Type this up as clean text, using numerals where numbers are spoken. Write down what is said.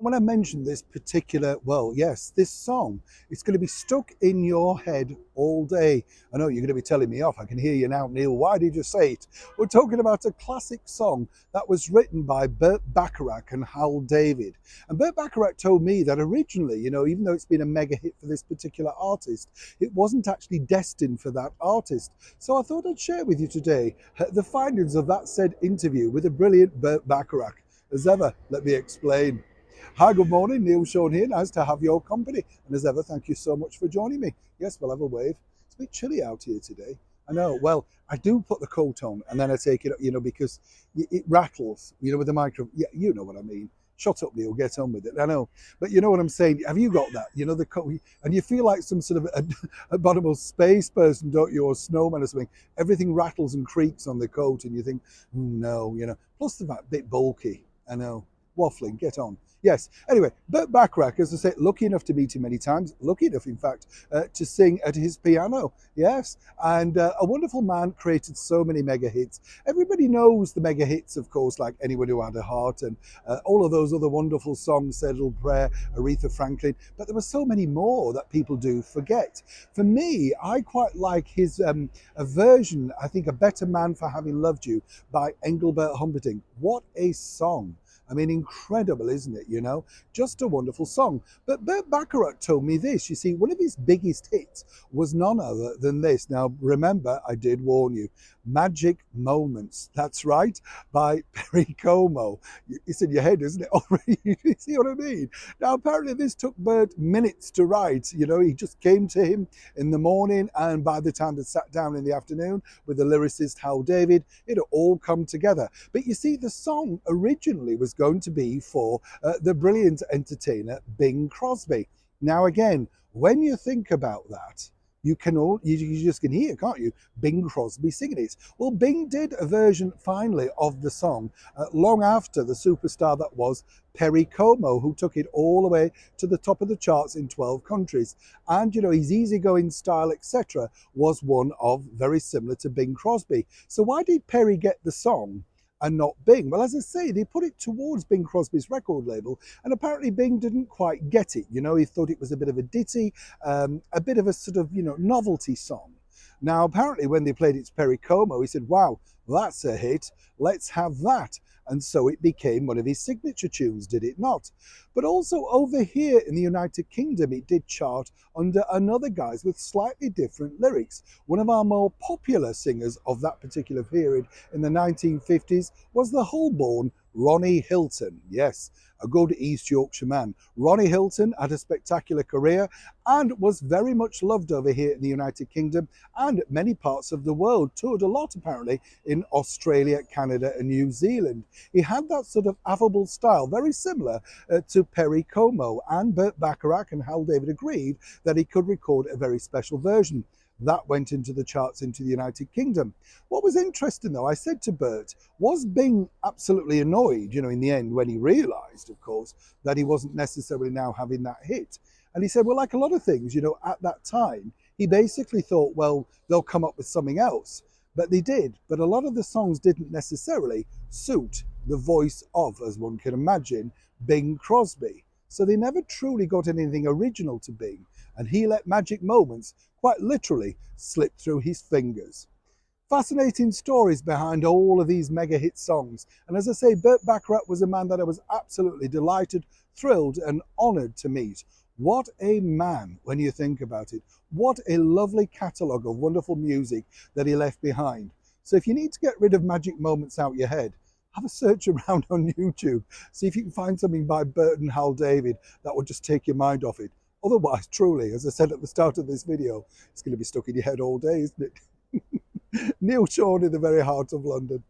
When I mentioned this particular, well, yes, this song, it's going to be stuck in your head all day. I know you're going to be telling me off. I can hear you now, Neil. Why did you say it? We're talking about a classic song that was written by Burt Bacharach and Hal David. And Burt Bacharach told me that originally, even though it's been a mega hit for this particular artist, it wasn't actually destined for that artist. So I thought I'd share with you today the findings of that said interview with the brilliant Burt Bacharach. As ever, let me explain. Hi, good morning. Neil Sean here. Nice to have your company. And as ever, thank you so much for joining me. Yes, we'll have a wave. It's a bit chilly out here today. I know. Well, I do put the coat on and then I take it, because it rattles, with the microphone. Yeah, you know what I mean. Shut up, Neil. Get on with it. I know. But you know what I'm saying? Have you got that? The coat. And you feel like some sort of a bottomless space person, don't you? Or snowman or something. Everything rattles and creaks on the coat and you think, no, Plus the fact, bit bulky. I know. Waffling. Get on. Yes. Anyway, Burt Bacharach, as I say, lucky enough to meet him many times, lucky enough, in fact, to sing at his piano. Yes. And a wonderful man, created so many mega hits. Everybody knows the mega hits, of course, like Anyone Who Had a Heart and all of those other wonderful songs, Say a Little Prayer, Aretha Franklin. But there were so many more that people do forget. For me, I quite like his a version, I think, A Better Man for Having Loved You by Engelbert Humperdinck. What a song. I mean, incredible, isn't it? Just a wonderful song. But Burt Bacharach told me this. You see, one of his biggest hits was none other than this. Now, remember, I did warn you. Magic Moments. That's right, by Perry Como. It's in your head, isn't it? Already, you see what I mean? Now, apparently, this took Burt minutes to write. He just came to him in the morning, and by the time they sat down in the afternoon with the lyricist Hal David, it had all come together. But you see, the song originally was going to be for the brilliant entertainer Bing Crosby. Now, again, when you think about that, you just can hear, can't you, Bing Crosby singing it. Well, Bing did a version finally of the song long after the superstar that was Perry Como, who took it all the way to the top of the charts in 12 countries. And, his easygoing style, etc., was one of very similar to Bing Crosby. So why did Perry get the song and not Bing? Well, as I say, they put it towards Bing Crosby's record label, and apparently Bing didn't quite get it. He thought it was a bit of a ditty, a bit of a sort of, novelty song. Now, apparently when they played it to Perry Como, he said, wow, that's a hit, let's have that. And so it became one of his signature tunes, did it not? But also over here in the United Kingdom, it did chart under another guise with slightly different lyrics. One of our more popular singers of that particular period in the 1950s was the Holborn Ronnie Hilton. Yes, a good East Yorkshire man. Ronnie Hilton had a spectacular career and was very much loved over here in the United Kingdom and many parts of the world. Toured a lot, apparently, in Australia, Canada and New Zealand. He had that sort of affable style, very similar to Perry Como, and Burt Bacharach and Hal David agreed that he could record a very special version. That went into the charts into the United Kingdom. What was interesting, though, I said to Burt, was Bing absolutely annoyed, in the end, when he realised, of course, that he wasn't necessarily now having that hit? And he said, well, like a lot of things, at that time, he basically thought, well, they'll come up with something else. But they did. But a lot of the songs didn't necessarily suit the voice of, as one can imagine, Bing Crosby. So they never truly got anything original to Bing, and he let Magic Moments quite literally slip through his fingers. Fascinating stories behind all of these mega hit songs. And as I say, Burt Bacharach was a man that I was absolutely delighted, thrilled and honoured to meet. What a man when you think about it. What a lovely catalogue of wonderful music that he left behind. So if you need to get rid of Magic Moments out your head, have a search around on YouTube. See if you can find something by Burt and Hal David that will just take your mind off it. Otherwise, truly, as I said at the start of this video, it's going to be stuck in your head all day, isn't it? Neil Sean in the very heart of London.